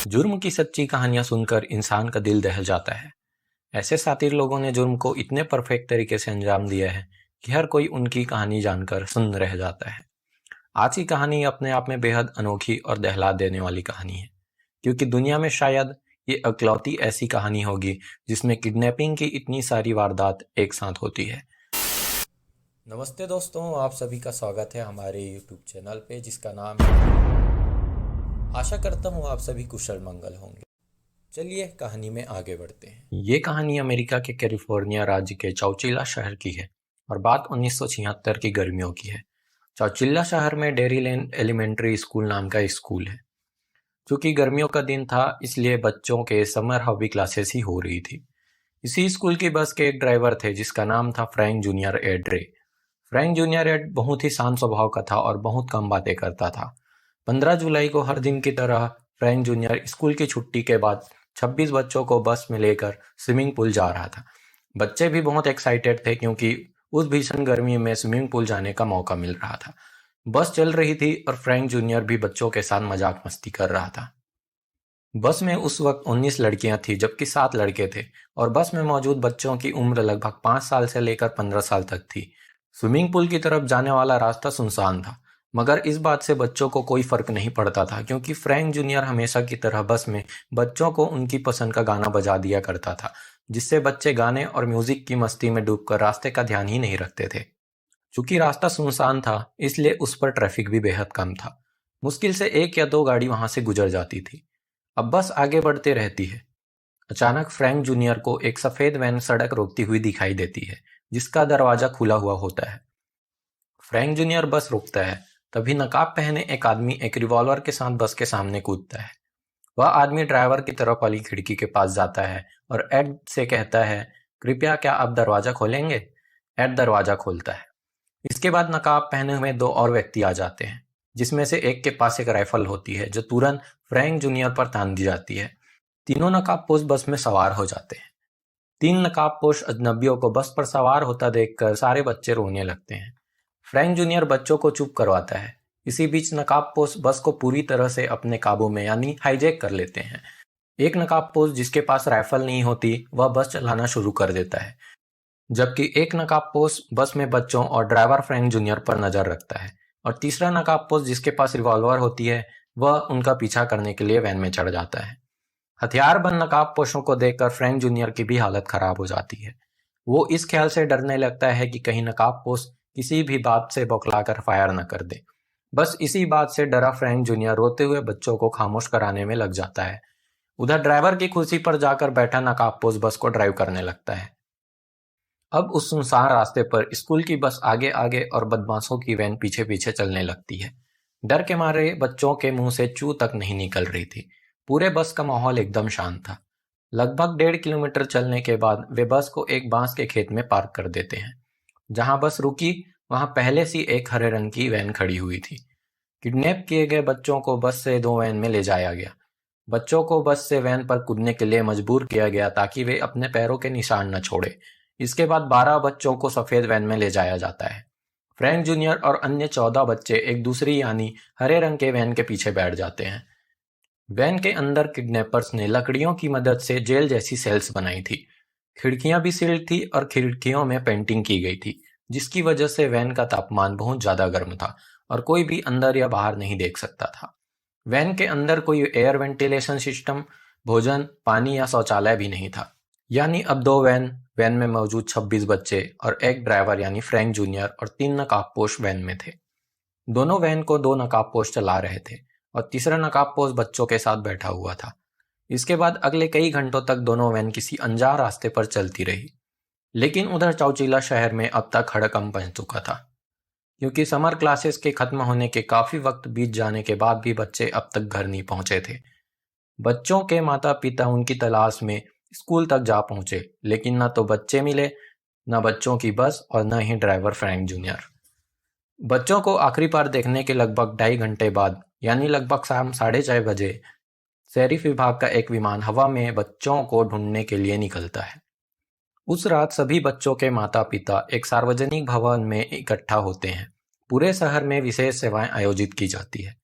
जुर्म की सच्ची कहानियां सुनकर इंसान का दिल दहल जाता है। ऐसे सातिर लोगों ने जुर्म को इतने परफेक्ट तरीके से अंजाम दिया है कि हर कोई उनकी कहानी जानकर सुन्न रह जाता है। आज की कहानी अपने आप में बेहद अनोखी और दहला देने वाली कहानी है, क्योंकि दुनिया में शायद ये इकलौती ऐसी कहानी होगी जिसमें किडनैपिंग की इतनी सारी वारदात एक साथ होती है। नमस्ते दोस्तों, आप सभी का स्वागत है हमारे यूट्यूब चैनल पे जिसका नाम है। आशा करता हूँ आप सभी कुशल मंगल होंगे। चलिए कहानी में आगे बढ़ते हैं। ये कहानी अमेरिका के कैलिफोर्निया राज्य के चौचिल्ला शहर की है और बात 1976 की गर्मियों की है। चौचिल्ला शहर में डेरी लेन एलिमेंट्री स्कूल नाम का एक स्कूल है। चूंकि गर्मियों का दिन था इसलिए बच्चों के समर हॉबी क्लासेस ही हो रही थी। इसी स्कूल की बस के एक ड्राइवर थे जिसका नाम था फ्रैंक जूनियर एड्रे। फ्रैंक जूनियर एड बहुत ही शांत स्वभाव का था और बहुत कम बातें करता था। 15 जुलाई को हर दिन की तरह फ्रैंक जूनियर स्कूल की छुट्टी के बाद 26 बच्चों को बस में लेकर स्विमिंग पूल जा रहा था। बच्चे भी बहुत एक्साइटेड थे क्योंकि उस भीषण गर्मी में स्विमिंग पूल जाने का मौका मिल रहा था। बस चल रही थी और फ्रैंक जूनियर भी बच्चों के साथ मजाक मस्ती कर रहा था। बस में उस वक्त 19 लड़कियां थी जबकि 7 लड़के थे और बस में मौजूद बच्चों की उम्र लगभग 5 साल से लेकर 15 साल तक थी। स्विमिंग पूल की तरफ जाने वाला रास्ता सुनसान था, मगर इस बात से बच्चों को कोई फर्क नहीं पड़ता था क्योंकि फ्रैंक जूनियर हमेशा की तरह बस में बच्चों को उनकी पसंद का गाना बजा दिया करता था, जिससे बच्चे गाने और म्यूजिक की मस्ती में डूबकर रास्ते का ध्यान ही नहीं रखते थे। चूंकि रास्ता सुनसान था इसलिए उस पर ट्रैफिक भी बेहद कम था। मुश्किल से 1 या 2 गाड़ी वहां से गुजर जाती थी। अब बस आगे बढ़ते रहती है। अचानक फ्रैंक जूनियर को एक सफेद वैन सड़क रोकती हुई दिखाई देती है जिसका दरवाजा खुला हुआ होता है। फ्रैंक जूनियर बस रुकता है। तभी नकाब पहने एक आदमी एक रिवॉल्वर के साथ बस के सामने कूदता है। वह आदमी ड्राइवर की तरफ वाली खिड़की के पास जाता है और एड से कहता है, कृपया क्या आप दरवाजा खोलेंगे? एड दरवाजा खोलता है। इसके बाद नकाब पहने हुए 2 और व्यक्ति आ जाते हैं, जिसमें से एक के पास एक राइफल होती है जो तुरंत फ्रैंक जूनियर पर तान दी जाती है। तीनों नकाबपोश बस में सवार हो जाते हैं। 3 नकाबपोश अजनबियों को बस पर सवार होता देखकर सारे बच्चे रोने लगते हैं। फ्रैंक जूनियर बच्चों को चुप करवाता है। इसी बीच नकाबपोश बस को पूरी तरह से अपने काबू में यानी हाईजैक कर लेते हैं। एक नकाबपोश जिसके पास राइफल नहीं होती वह बस चलाना शुरू कर देता है, जबकि एक नकाबपोश बस में बच्चों और ड्राइवर फ्रैंक जूनियर पर नजर रखता है और तीसरा नकाबपोश जिसके पास रिवॉल्वर होती है वह उनका पीछा करने के लिए वैन में चढ़ जाता है। हथियारबंद नकाबपोशों को देखकर फ्रैंक जूनियर की भी हालत खराब हो जाती है। वो इस ख्याल से डरने लगता है कि कहीं नकाबपोश किसी भी बात से बौखलाकर फायर न कर दे। बस इसी बात से डरा फ्रैंक जूनियर रोते हुए बच्चों को खामोश कराने में लग जाता है। उधर ड्राइवर की कुर्सी पर जाकर बैठा नकाबपोश बस को ड्राइव करने लगता है। अब उस सुनसान रास्ते पर स्कूल की बस आगे आगे और बदमाशों की वैन पीछे पीछे चलने लगती है। डर के मारे बच्चों के मुंह से चू तक नहीं निकल रही थी। पूरे बस का माहौल एकदम शांत था। लगभग 1.5 किलोमीटर चलने के बाद वे बस को एक बांस के खेत में पार्क कर देते हैं। जहां बस रुकी वहां पहले सी एक हरे रंग की वैन खड़ी हुई थी। किडनैप किए गए बच्चों को बस से 2 वैन में ले जाया गया। बच्चों को बस से वैन पर कूदने के लिए मजबूर किया गया ताकि वे अपने पैरों के निशान न छोड़े। इसके बाद 12 बच्चों को सफेद वैन में ले जाया जाता है। फ्रैंक जूनियर और अन्य 14 बच्चे एक दूसरी यानी हरे रंग के वैन के पीछे बैठ जाते हैं। वैन के अंदर किडनैपर्स ने लकड़ियों की मदद से जेल जैसी सेल्स बनाई थी। खिड़कियां भी सील्ड थी और खिड़कियों में पेंटिंग की गई थी, जिसकी वजह से वैन का तापमान बहुत ज्यादा गर्म था और कोई भी अंदर या बाहर नहीं देख सकता था। वैन के अंदर कोई एयर वेंटिलेशन सिस्टम, भोजन, पानी या शौचालय भी नहीं था। यानी अब 2 वैन में मौजूद 26 बच्चे और एक ड्राइवर यानी फ्रैंक जूनियर और 3 नकाबपोश वैन में थे। दोनों वैन को 2 नकाबपोश चला रहे थे और तीसरा नकाबपोश बच्चों के साथ बैठा हुआ था। इसके बाद अगले कई घंटों तक दोनों वैन किसी अनजान रास्ते पर चलती रही। लेकिन उधर चौचिल्ला शहर में अब तक हड़कंप मच चुका था, क्योंकि समर क्लासेस के खत्म होने के काफी वक्त बीत जाने के बाद भी बच्चे अब तक घर नहीं पहुंचे थे। बच्चों के माता पिता उनकी तलाश में स्कूल तक जा पहुंचे, लेकिन न तो बच्चे मिले, न बच्चों की बस और न ही ड्राइवर फ्रैंक जूनियर। बच्चों को आखिरी बार देखने के लगभग 2.5 घंटे बाद यानी लगभग शाम 6:30 बजे शरीफ विभाग का एक विमान हवा में बच्चों को ढूंढने के लिए निकलता है। उस रात सभी बच्चों के माता पिता एक सार्वजनिक भवन में इकट्ठा होते हैं। पूरे शहर में विशेष सेवाएं आयोजित की जाती है।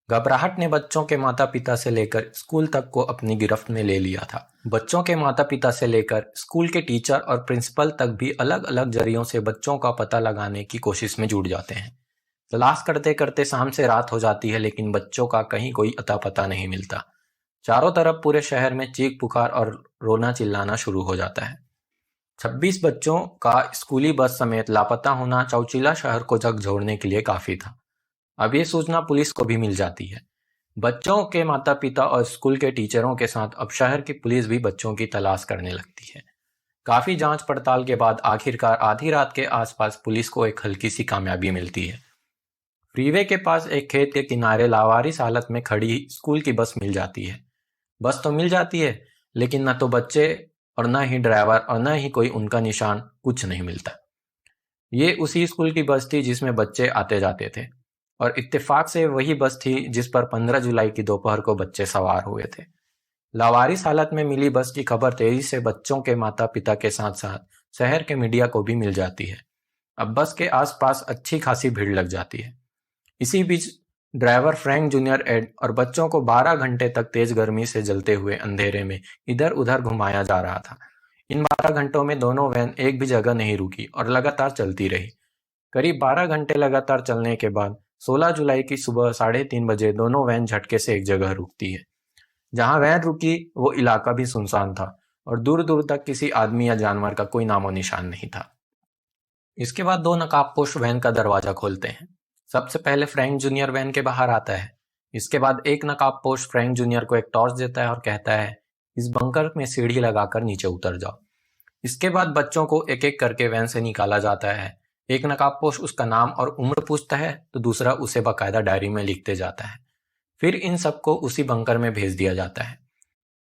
घबराहट ने बच्चों के माता पिता से लेकर स्कूल तक को अपनी गिरफ्त में ले लिया था। बच्चों के माता पिता से लेकर स्कूल के टीचर और प्रिंसिपल तक भी अलग अलग जरियों से बच्चों का पता लगाने की कोशिश में जुट जाते हैं। तलाश करते करते शाम से रात हो जाती है, लेकिन बच्चों का कहीं कोई अता पता नहीं मिलता। चारों तरफ पूरे शहर में चीख पुकार और रोना चिल्लाना शुरू हो जाता है। 26 बच्चों का स्कूली बस समेत लापता होना चौचीला शहर को झकझोरने के लिए काफी था। अब ये सूचना पुलिस को भी मिल जाती है। बच्चों के माता पिता और स्कूल के टीचरों के साथ अब शहर की पुलिस भी बच्चों की तलाश करने लगती है। काफी जांच पड़ताल के बाद आखिरकार आधी रात के आसपास पुलिस को एक हल्की सी कामयाबी मिलती है। फ्रीवे के पास एक खेत के किनारे लावारिस हालत में खड़ी स्कूल की बस मिल जाती है। बस तो मिल जाती है, लेकिन न तो बच्चे और न ही ड्राइवर और न ही कोई उनका निशान, कुछ नहीं मिलता। ये उसी स्कूल की बस थी जिसमें बच्चे आते जाते थे, और इत्तेफाक से वही बस थी जिस पर 15 जुलाई की दोपहर को बच्चे सवार हुए थे। लावारिस हालत में मिली बस की खबर तेजी से बच्चों के माता पिता के साथ साथ शहर के मीडिया को भी मिल जाती है। अब बस के आसपास अच्छी खासी भीड़ लग जाती है। इसी बीच ड्राइवर फ्रैंक जूनियर एड और बच्चों को 12 घंटे तक तेज गर्मी से जलते हुए अंधेरे में इधर उधर घुमाया जा रहा था। इन 12 घंटों में दोनों वैन एक भी जगह नहीं रुकी और लगातार चलती रही। करीब 12 घंटे लगातार चलने के बाद 16 जुलाई की सुबह 3:30 बजे दोनों वैन झटके से एक जगह रुकती है। जहां वैन रुकी वो इलाका भी सुनसान था और दूर दूर तक किसी आदमी या जानवर का कोई नामो निशान नहीं था। इसके बाद दो नकाबपोश वैन का दरवाजा खोलते हैं। सबसे पहले फ्रैंक जूनियर वैन के बाहर आता है। इसके बाद एक नकाबपोश फ्रैंक जूनियर को एक टॉर्च देता है और कहता है, इस बंकर में सीढ़ी लगाकर नीचे उतर जाओ। इसके बाद बच्चों को एक एक करके वैन से निकाला जाता है। एक नकाबपोश उसका नाम और उम्र पूछता है तो दूसरा उसे बाकायदा डायरी में लिखते जाता है। फिर इन सबको उसी बंकर में भेज दिया जाता है।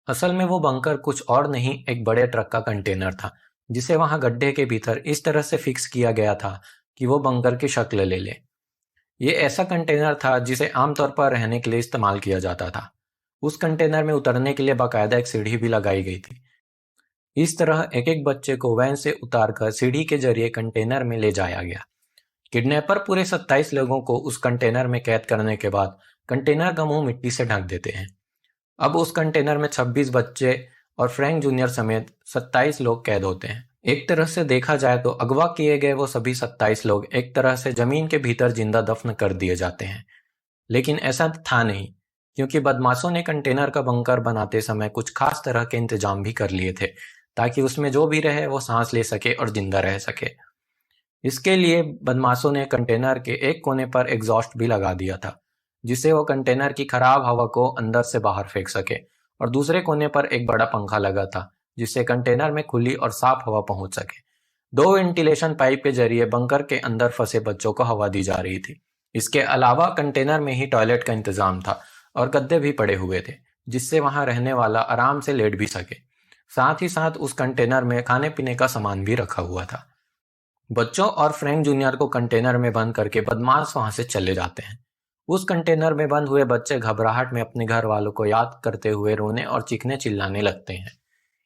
असल में वो बंकर कुछ और नहीं, एक बड़े ट्रक का कंटेनर था जिसे वहां गड्ढे के भीतर इस तरह से फिक्स किया गया था कि वो बंकर की शक्ल ले ले। ये ऐसा कंटेनर था जिसे आमतौर पर रहने के लिए इस्तेमाल किया जाता था। उस कंटेनर में उतरने के लिए बाकायदा एक सीढ़ी भी लगाई गई थी। इस तरह एक एक बच्चे को वैन से उतारकर सीढ़ी के जरिए कंटेनर में ले जाया गया। किडनैपर पूरे 27 लोगों को उस कंटेनर में कैद करने के बाद कंटेनर का मुंह मिट्टी से ढक देते हैं। अब उस कंटेनर में 26 बच्चे और फ्रैंक जूनियर समेत 27 लोग कैद होते हैं। एक तरह से देखा जाए तो अगवा किए गए वो सभी 27 लोग एक तरह से जमीन के भीतर जिंदा दफन कर दिए जाते हैं। लेकिन ऐसा था नहीं, क्योंकि बदमाशों ने कंटेनर का बंकर बनाते समय कुछ खास तरह के इंतजाम भी कर लिए थे ताकि उसमें जो भी रहे वो सांस ले सके और जिंदा रह सके। इसके लिए बदमाशों ने कंटेनर के एक कोने पर एग्जॉस्ट भी लगा दिया था जिससे वो कंटेनर की खराब हवा को अंदर से बाहर फेंक सके, और दूसरे कोने पर एक बड़ा पंखा लगा था जिससे कंटेनर में खुली और साफ हवा पहुंच सके। 2 वेंटिलेशन पाइप के जरिए बंकर के अंदर फंसे बच्चों को हवा दी जा रही थी। इसके अलावा कंटेनर में ही टॉयलेट का इंतजाम था और गद्दे भी पड़े हुए थे जिससे वहां रहने वाला आराम से लेट भी सके। साथ ही साथ उस कंटेनर में खाने पीने का सामान भी रखा हुआ था। बच्चों और फ्रैंक जूनियर को कंटेनर में बंद करके बदमाश वहां से चले जाते हैं। उस कंटेनर में बंद हुए बच्चे घबराहट में अपने घर वालों को याद करते हुए रोने और चीखने चिल्लाने लगते हैं।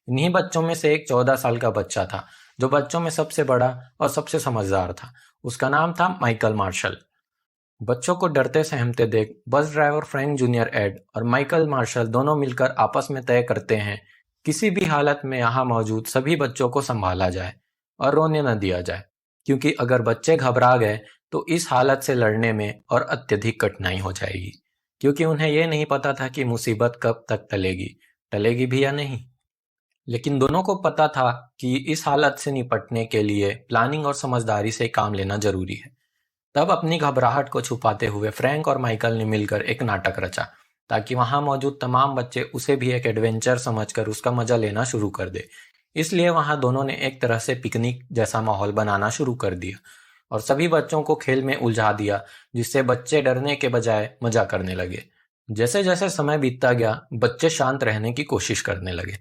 इन्हीं बच्चों में से एक 14 साल का बच्चा था जो बच्चों में सबसे बड़ा और सबसे समझदार था। उसका नाम था माइकल मार्शल। बच्चों को डरते सहमते देख bus driver Frank junior Ed और माइकल मार्शल दोनों मिलकर आपस में तय करते हैं किसी भी हालत में यहाँ मौजूद सभी बच्चों को संभाला जाए और रोने न दिया जाए, क्योंकि अगर बच्चे घबरा गए तो इस हालत से लड़ने में और अत्यधिक कठिनाई हो जाएगी, क्योंकि उन्हें यह नहीं पता था कि मुसीबत कब तक टलेगी भी या नहीं। लेकिन दोनों को पता था कि इस हालत से निपटने के लिए प्लानिंग और समझदारी से काम लेना जरूरी है। तब अपनी घबराहट को छुपाते हुए फ्रैंक और माइकल ने मिलकर एक नाटक रचा ताकि वहां मौजूद तमाम बच्चे उसे भी एक एडवेंचर समझकर उसका मजा लेना शुरू कर दे। इसलिए वहां दोनों ने एक तरह से पिकनिक जैसा माहौल बनाना शुरू कर दिया और सभी बच्चों को खेल में उलझा दिया, जिससे बच्चे डरने के बजाय मजा करने लगे। जैसे जैसे समय बीतता गया बच्चे शांत रहने की कोशिश करने लगे।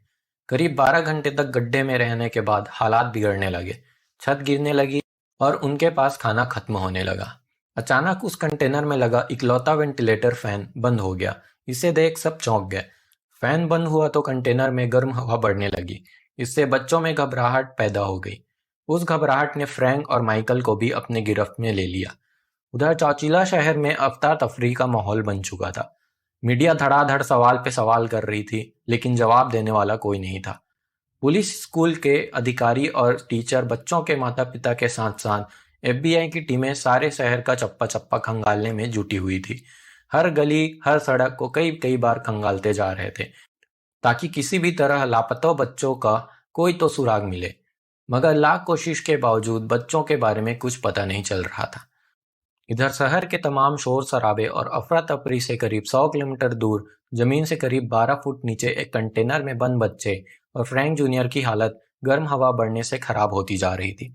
करीब 12 घंटे तक गड्ढे में रहने के बाद हालात बिगड़ने लगे। छत गिरने लगी और उनके पास खाना खत्म होने लगा। अचानक उस कंटेनर में लगा इकलौता वेंटिलेटर फैन बंद हो गया। इसे देख सब चौंक गए। फैन बंद हुआ तो कंटेनर में गर्म हवा बढ़ने लगी। इससे बच्चों में घबराहट पैदा हो गई। उस घबराहट ने फ्रैंक और माइकल को भी अपने गिरफ्त में ले लिया। उधर चौचीला शहर में अफरा तफरी का माहौल बन चुका था। मीडिया धड़ाधड़ सवाल पे सवाल कर रही थी, लेकिन जवाब देने वाला कोई नहीं था। पुलिस, स्कूल के अधिकारी और टीचर, बच्चों के माता पिता के साथ साथ FBI की टीमें सारे शहर का चप्पा चप्पा खंगालने में जुटी हुई थी। हर गली, हर सड़क को कई कई बार खंगालते जा रहे थे, ताकि किसी भी तरह लापता बच्चों का कोई तो सुराग मिले। मगर लाख कोशिश के बावजूद बच्चों के बारे में कुछ पता नहीं चल रहा था। इधर शहर के तमाम शोर शराबे और अफरा तफरी से करीब 100 किलोमीटर दूर जमीन से करीब 12 फुट नीचे एक कंटेनर में बंद बच्चे और फ्रैंक जूनियर की हालत गर्म हवा बढ़ने से खराब होती जा रही थी।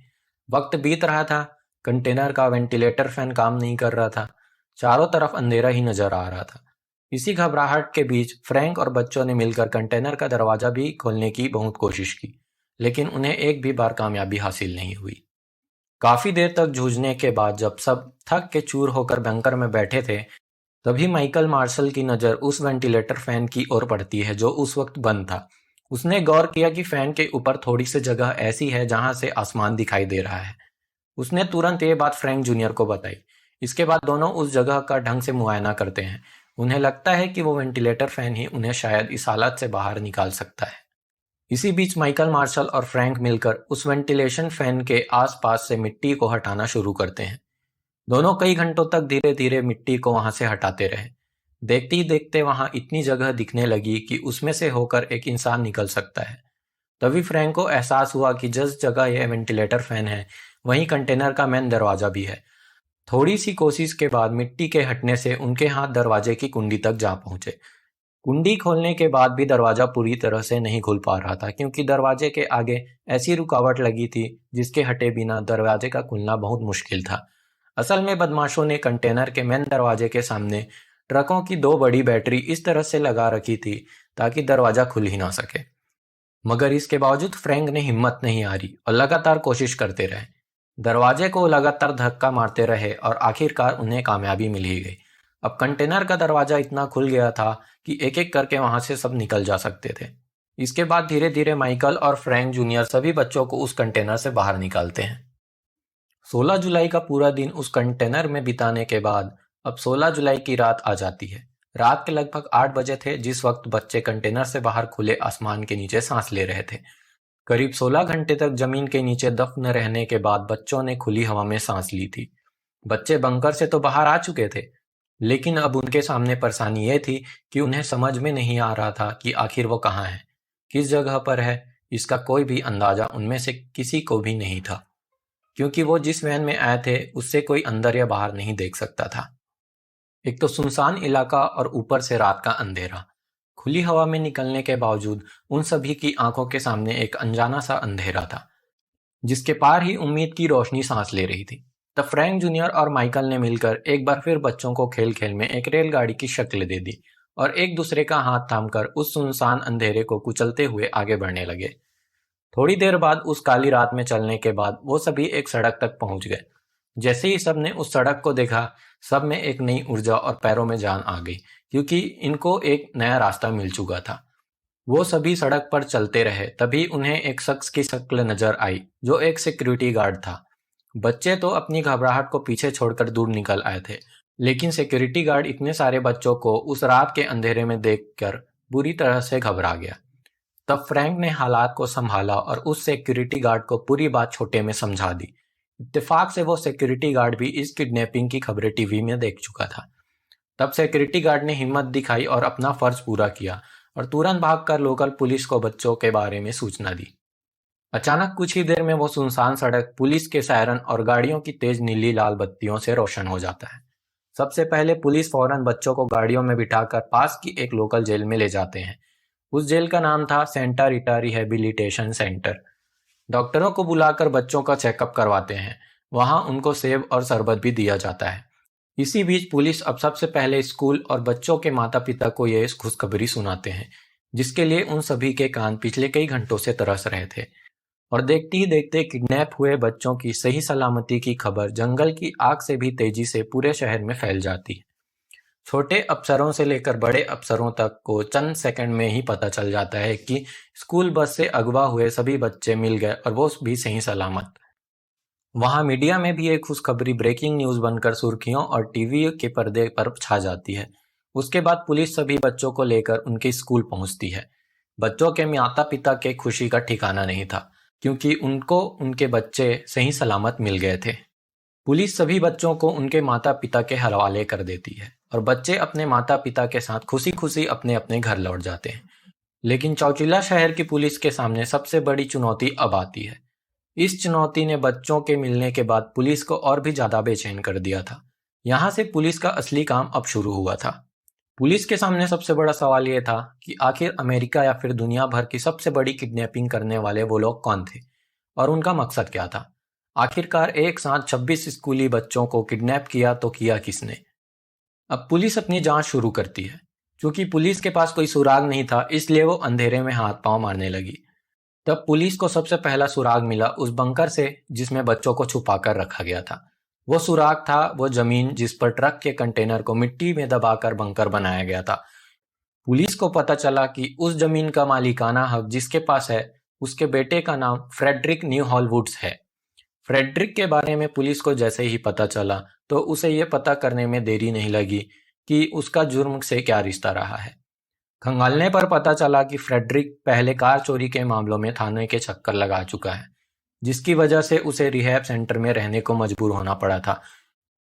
वक्त बीत रहा था, कंटेनर का वेंटिलेटर फैन काम नहीं कर रहा था, चारों तरफ अंधेरा ही नजर आ रहा था। इसी घबराहट के बीच फ्रैंक और बच्चों ने मिलकर कंटेनर का दरवाजा भी खोलने की बहुत कोशिश की, लेकिन उन्हें एक भी बार कामयाबी हासिल नहीं हुई। काफी देर तक जूझने के बाद जब सब थक के चूर होकर बंकर में बैठे थे, तभी माइकल मार्शल की नजर उस वेंटिलेटर फैन की ओर पड़ती है जो उस वक्त बंद था। उसने गौर किया कि फैन के ऊपर थोड़ी सी जगह ऐसी है जहां से आसमान दिखाई दे रहा है। उसने तुरंत ये बात फ्रैंक जूनियर को बताई। इसके बाद दोनों उस जगह का ढंग से मुआयना करते हैं। उन्हें लगता है कि वो वेंटिलेटर फैन ही उन्हें शायद इस हालत से बाहर निकाल सकता है। इसी बीच माइकल मार्शल और फ्रैंक मिलकर उस वेंटिलेशन फैन के आसपास से मिट्टी को हटाना शुरू करते हैं। दोनों कई घंटों तक धीरे धीरे मिट्टी को वहां से हटाते रहे। देखते ही देखते वहां इतनी जगह दिखने लगी कि उसमें से होकर एक इंसान निकल सकता है। तभी फ्रैंक को एहसास हुआ कि जिस जगह यह वेंटिलेटर फैन है, वहीं कंटेनर का मेन दरवाजा भी है। थोड़ी सी कोशिश के बाद मिट्टी के हटने से उनके हाथ दरवाजे की कुंडी तक जा पहुंचे। कुंडी खोलने के बाद भी दरवाजा पूरी तरह से नहीं खुल पा रहा था, क्योंकि दरवाजे के आगे ऐसी रुकावट लगी थी जिसके हटे बिना दरवाजे का खुलना बहुत मुश्किल था। असल में बदमाशों ने कंटेनर के मेन दरवाजे के सामने ट्रकों की 2 बड़ी बैटरी इस तरह से लगा रखी थी ताकि दरवाजा खुल ही ना सके। मगर इसके बावजूद फ्रैंक ने हिम्मत नहीं हारी और लगातार कोशिश करते रहे। दरवाजे को लगातार धक्का मारते रहे और आखिरकार उन्हें कामयाबी मिल ही गई। अब कंटेनर का दरवाजा इतना खुल गया था कि एक एक करके वहां से सब निकल जा सकते थे। इसके बाद धीरे धीरे माइकल और फ्रैंक जूनियर सभी बच्चों को उस कंटेनर से बाहर निकालते हैं। 16 जुलाई का पूरा दिन उस कंटेनर में बिताने के बाद अब 16 जुलाई की रात आ जाती है। रात के लगभग 8 बजे थे जिस वक्त बच्चे कंटेनर से बाहर खुले आसमान के नीचे सांस ले रहे थे। करीब 16 घंटे तक जमीन के नीचे दफन रहने के बाद बच्चों ने खुली हवा में सांस ली थी। बच्चे बंकर से तो बाहर आ चुके थे, लेकिन अब उनके सामने परेशानी यह थी कि उन्हें समझ में नहीं आ रहा था कि आखिर वो कहाँ है, किस जगह पर है। इसका कोई भी अंदाजा उनमें से किसी को भी नहीं था, क्योंकि वो जिस वैन में आए थे उससे कोई अंदर या बाहर नहीं देख सकता था। एक तो सुनसान इलाका और ऊपर से रात का अंधेरा। खुली हवा में निकलने के बावजूद उन सभी की आंखों के सामने एक अनजाना सा अंधेरा था, जिसके पार ही उम्मीद की रोशनी सांस ले रही थी। तब फ्रैंक जूनियर और माइकल ने मिलकर एक बार फिर बच्चों को खेल खेल में एक रेलगाड़ी की शक्ल दे दी और एक दूसरे का हाथ थामकर उस सुनसान अंधेरे को कुचलते हुए आगे बढ़ने लगे। थोड़ी देर बाद उस काली रात में चलने के बाद वो सभी एक सड़क तक पहुंच गए। जैसे ही सबने उस सड़क को देखा, सब में एक नई ऊर्जा और पैरों में जान आ गई, क्योंकि इनको एक नया रास्ता मिल चुका था। वो सभी सड़क पर चलते रहे। तभी उन्हें एक शख्स की शक्ल नजर आई जो एक सिक्योरिटी गार्ड था। बच्चे तो अपनी घबराहट को पीछे छोड़कर दूर निकल आए थे, लेकिन सिक्योरिटी गार्ड इतने सारे बच्चों को उस रात के अंधेरे में देखकर बुरी तरह से घबरा गया। तब फ्रैंक ने हालात को संभाला और उस सिक्योरिटी गार्ड को पूरी बात छोटे में समझा दी। इत्तेफाक से वो सिक्योरिटी गार्ड भी इस किडनैपिंग की खबरें टीवी में देख चुका था। तब सिक्योरिटी गार्ड ने हिम्मत दिखाई और अपना फर्ज पूरा किया और तुरंत भागकर लोकल पुलिस को बच्चों के बारे में सूचना दी। अचानक कुछ ही देर में वो सुनसान सड़क पुलिस के सायरन और गाड़ियों की तेज नीली लाल बत्तियों से रोशन हो जाता है। सबसे पहले पुलिस फौरन बच्चों को गाड़ियों में बिठाकर पास की एक लोकल जेल में ले जाते हैं। उस जेल का नाम था सेंटा रिटा रिहेबिलिटेशन सेंटर। डॉक्टरों को बुलाकर बच्चों का चेकअप करवाते हैं। वहां उनको सेब और शरबत भी दिया जाता है। इसी बीच पुलिस अब सबसे पहले स्कूल और बच्चों के माता पिता को यह खुशखबरी सुनाते हैं, जिसके लिए उन सभी के कान पिछले कई घंटों से तरस रहे थे। और देखते ही देखते किडनैप हुए बच्चों की सही सलामती की खबर जंगल की आग से भी तेजी से पूरे शहर में फैल जाती है। छोटे अफसरों से लेकर बड़े अफसरों तक को चंद सेकंड में ही पता चल जाता है कि स्कूल बस से अगवा हुए सभी बच्चे मिल गए और वो भी सही सलामत। वहां मीडिया में भी एक खुशखबरी ब्रेकिंग न्यूज बनकर सुर्खियों और टीवी के पर्दे पर छा जाती है। उसके बाद पुलिस सभी बच्चों को लेकर उनके स्कूल पहुंचती है। बच्चों के माता पिता के खुशी का ठिकाना नहीं था, क्योंकि उनको उनके बच्चे सही सलामत मिल गए थे। पुलिस सभी बच्चों को उनके माता पिता के हवाले कर देती है और बच्चे अपने माता पिता के साथ खुशी खुशी अपने अपने घर लौट जाते हैं। लेकिन चौटिला शहर की पुलिस के सामने सबसे बड़ी चुनौती अब आती है। इस चुनौती ने बच्चों के मिलने के बाद पुलिस को और भी ज्यादा बेचैन कर दिया था। यहाँ से पुलिस का असली काम अब शुरू हुआ था। पुलिस के सामने सबसे बड़ा सवाल यह था कि आखिर अमेरिका या फिर दुनिया भर की सबसे बड़ी किडनैपिंग करने वाले वो लोग कौन थे और उनका मकसद क्या था। आखिरकार एक साथ 26 स्कूली बच्चों को किडनैप किया तो किया किसने। अब पुलिस अपनी जांच शुरू करती है। क्योंकि पुलिस के पास कोई सुराग नहीं था, इसलिए वो अंधेरे में हाथ पांव मारने लगी। तब पुलिस को सबसे पहला सुराग मिला उस बंकर से जिसमें बच्चों को छुपा कर रखा गया था। वो सुराग था वो जमीन जिस पर ट्रक के कंटेनर को मिट्टी में दबाकर बंकर बनाया गया था। पुलिस को पता चला कि उस जमीन का मालिकाना हक जिसके पास है उसके बेटे का नाम फ्रेडरिक न्यू हॉलवुड्स है। फ्रेडरिक के बारे में पुलिस को जैसे ही पता चला तो उसे ये पता करने में देरी नहीं लगी कि उसका जुर्म से क्या रिश्ता रहा है। खंगालने पर पता चला कि फ्रेडरिक पहले कार चोरी के मामलों में थाने के चक्कर लगा चुका है, जिसकी वजह से उसे रिहैब सेंटर में रहने को मजबूर होना पड़ा था।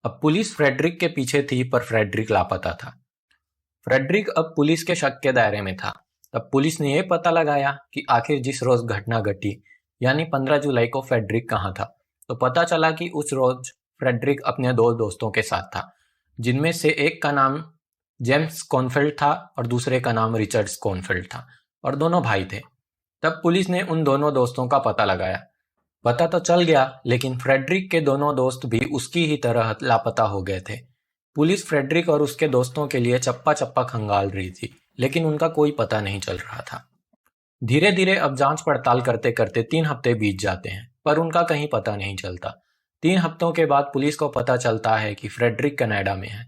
अब पुलिस फ्रेडरिक के पीछे थी, पर फ्रेडरिक लापता था। फ्रेडरिक अब पुलिस के शक के दायरे में था। तब पुलिस ने यह पता लगाया कि आखिर जिस रोज घटना घटी यानी 15 जुलाई को फ्रेडरिक कहाँ था। तो पता चला कि उस रोज फ्रेडरिक अपने दो दोस्तों के साथ था, जिनमें से एक का नाम जेम्स कॉनफील्ड था और दूसरे का नाम रिचर्ड कॉनफील्ड था, और दोनों भाई थे। तब पुलिस ने उन दोनों दोस्तों का पता लगाया। पता तो चल गया, लेकिन फ्रेडरिक के दोनों दोस्त भी उसकी ही तरह लापता हो गए थे। पुलिस फ्रेडरिक और उसके दोस्तों के लिए चप्पा चप्पा खंगाल रही थी, लेकिन उनका कोई पता नहीं चल रहा था। धीरे धीरे अब जांच पड़ताल करते करते 3 हफ्ते बीत जाते हैं, पर उनका कहीं पता नहीं चलता। 3 हफ्तों के बाद पुलिस को पता चलता है कि फ्रेडरिक कनाडा में है।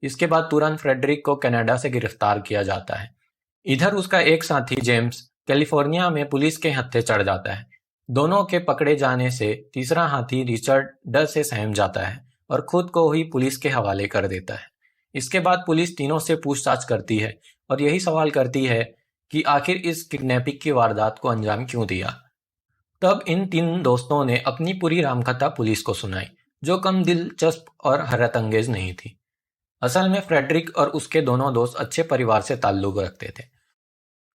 इसके बाद तुरंत फ्रेडरिक को कनाडा से गिरफ्तार किया जाता है। इधर उसका एक साथी जेम्स कैलिफोर्निया में पुलिस के हत्थे चढ़ जाता है। दोनों के पकड़े जाने से तीसरा हाथी रिचर्ड डर से सहम जाता है और खुद को ही पुलिस के हवाले कर देता है। इसके बाद पुलिस तीनों से पूछताछ करती है और यही सवाल करती है कि आखिर इस किडनैपिंग की वारदात को अंजाम क्यों दिया। तब इन 3 दोस्तों ने अपनी पूरी रामकथा पुलिस को सुनाई, जो कम दिलचस्प और हैरतअंगेज नहीं थी। असल में फ्रेडरिक और उसके दोनों दोस्त अच्छे परिवार से ताल्लुक रखते थे,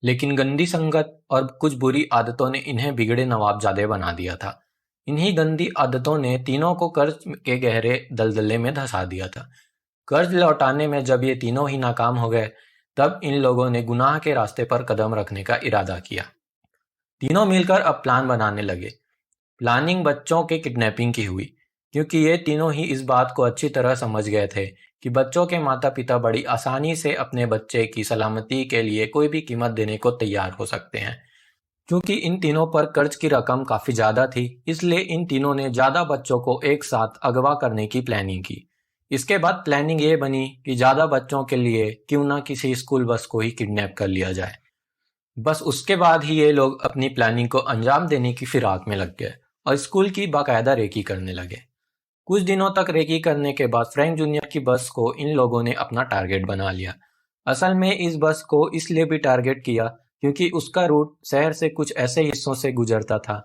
लेकिन गंदी संगत और कुछ बुरी आदतों ने इन्हें बिगड़े नवाबजादे बना दिया था। इन्हीं गंदी आदतों ने तीनों को कर्ज के गहरे दलदले में धंसा दिया था। कर्ज लौटाने में जब ये तीनों ही नाकाम हो गए, तब इन लोगों ने गुनाह के रास्ते पर कदम रखने का इरादा किया। तीनों मिलकर अब प्लान बनाने लगे। प्लानिंग बच्चों के किडनैपिंग की हुई, क्योंकि ये तीनों ही इस बात को अच्छी तरह समझ गए थे कि बच्चों के माता पिता बड़ी आसानी से अपने बच्चे की सलामती के लिए कोई भी कीमत देने को तैयार हो सकते हैं। क्योंकि इन तीनों पर कर्ज की रकम काफी ज्यादा थी, इसलिए इन तीनों ने ज्यादा बच्चों को एक साथ अगवा करने की प्लानिंग की। इसके बाद प्लानिंग ये बनी कि ज्यादा बच्चों के लिए क्यों ना किसी स्कूल बस को ही किडनैप कर लिया जाए। बस उसके बाद ही ये लोग अपनी प्लानिंग को अंजाम देने की फिराक में लग गए और स्कूल की बाकायदा रेकी करने लगे। कुछ दिनों तक रेकी करने के बाद फ्रैंक जूनियर की बस को इन लोगों ने अपना टारगेट बना लिया। असल में इस बस को इसलिए भी टारगेट किया क्योंकि उसका रूट शहर से कुछ ऐसे हिस्सों से गुजरता था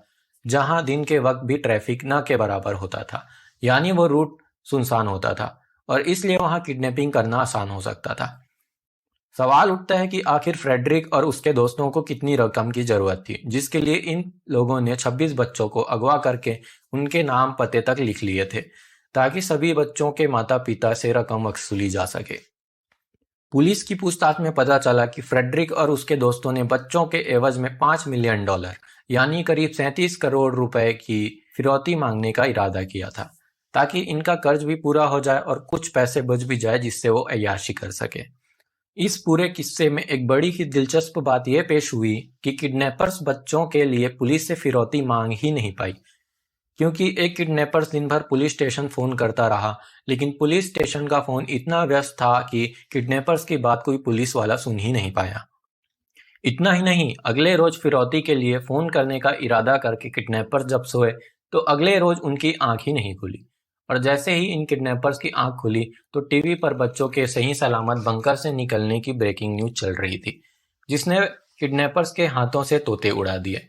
जहां दिन के वक्त भी ट्रैफिक न के बराबर होता था, यानी वो रूट सुनसान होता था और इसलिए वहां किडनैपिंग करना आसान हो सकता था। सवाल उठता है कि आखिर फ्रेडरिक और उसके दोस्तों को कितनी रकम की जरूरत थी, जिसके लिए इन लोगों ने 26 बच्चों को अगवा करके उनके नाम पते तक लिख लिए थे, ताकि सभी बच्चों के माता पिता से रकम वसूली जा सके। पुलिस की पूछताछ में पता चला कि फ्रेडरिक और उसके दोस्तों ने बच्चों के एवज में $5 मिलियन यानी करीब 37 करोड़ रुपए की फिरौती मांगने का इरादा किया था, ताकि इनका कर्ज भी पूरा हो जाए और कुछ पैसे बच भी जाए जिससे वो अय्याशी कर सके। इस पूरे किस्से में एक बड़ी ही दिलचस्प बात यह पेश हुई कि किडनैपर्स बच्चों के लिए पुलिस से फिरौती मांग ही नहीं पाई, क्योंकि एक किडनैपर्स दिन भर पुलिस स्टेशन फोन करता रहा, लेकिन पुलिस स्टेशन का फोन इतना व्यस्त था कि किडनैपर्स की बात कोई पुलिस वाला सुन ही नहीं पाया। इतना ही नहीं, अगले रोज फिरौती के लिए फोन करने का इरादा करके किडनैपर्स जब सोए तो अगले रोज उनकी आंख ही नहीं खुली। और जैसे ही इन किडनैपर्स की आंख खुली तो टीवी पर बच्चों के सही सलामत बंकर से निकलने की ब्रेकिंग न्यूज चल रही थी, जिसने किडनैपर्स के हाथों से तोते उड़ा दिए।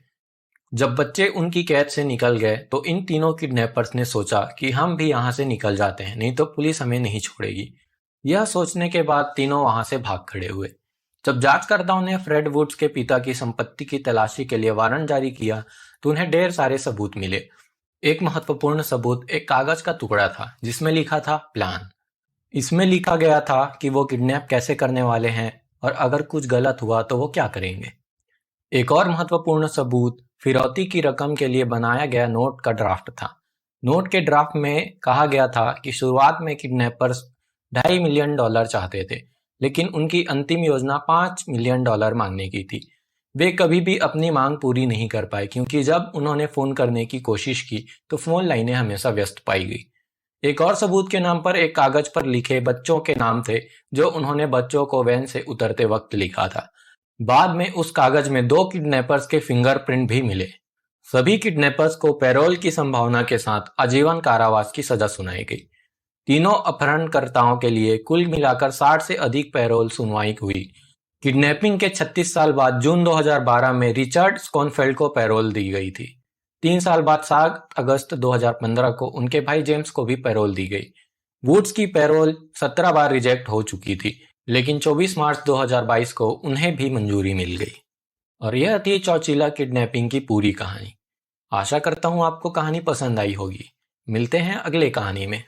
जब बच्चे उनकी कैद से निकल गए तो इन तीनों किडनैपर्स ने सोचा कि हम भी यहाँ से निकल जाते हैं, नहीं तो पुलिस हमें नहीं छोड़ेगी। यह सोचने के बाद तीनों वहां से भाग खड़े हुए। जब जांचकर्ताओं ने फ्रेड वुड्स के पिता की संपत्ति की तलाशी के लिए वारंट जारी किया तो उन्हें ढेर सारे सबूत मिले। एक महत्वपूर्ण सबूत एक कागज का टुकड़ा था जिसमें लिखा था प्लान। इसमें लिखा गया था कि वो किडनैप कैसे करने वाले हैं और अगर कुछ गलत हुआ तो वो क्या करेंगे। एक और महत्वपूर्ण सबूत फिरौती की रकम के लिए बनाया गया नोट का ड्राफ्ट था। नोट के ड्राफ्ट में कहा गया था कि शुरुआत में किडनैपर्स $2.5 मिलियन चाहते थे, लेकिन उनकी अंतिम योजना $5 मिलियन मांगने की थी। वे कभी भी अपनी मांग पूरी नहीं कर पाए क्योंकि जब उन्होंने फोन करने की कोशिश की तो फोन लाइनें हमेशा व्यस्त पाई गई। एक और सबूत के नाम पर एक कागज पर लिखे बच्चों के नाम थे जो उन्होंने बच्चों को वैन से उतरते वक्त लिखा था। बाद में उस कागज में 2 किडनैपर्स के फिंगरप्रिंट भी मिले। सभी किडनैपर्स को पैरोल की संभावना के साथ आजीवन कारावास की सजा सुनाई गई। तीनों अपहरणकर्ताओं के लिए कुल मिलाकर 60 से अधिक पैरोल सुनवाई हुई। किडनैपिंग के 36 साल बाद जून 2012 में रिचर्ड स्कोनफेल्ड को पैरोल दी गई थी। 3 साल बाद 7 अगस्त 2015 को उनके भाई जेम्स को भी पैरोल दी गई। वुड्स की पैरोल 17 बार रिजेक्ट हो चुकी थी, लेकिन 24 मार्च 2022 को उन्हें भी मंजूरी मिल गई। और यह थी चौचिला किडनैपिंग की पूरी कहानी। आशा करता हूँ आपको कहानी पसंद आई होगी। मिलते हैं अगले कहानी में।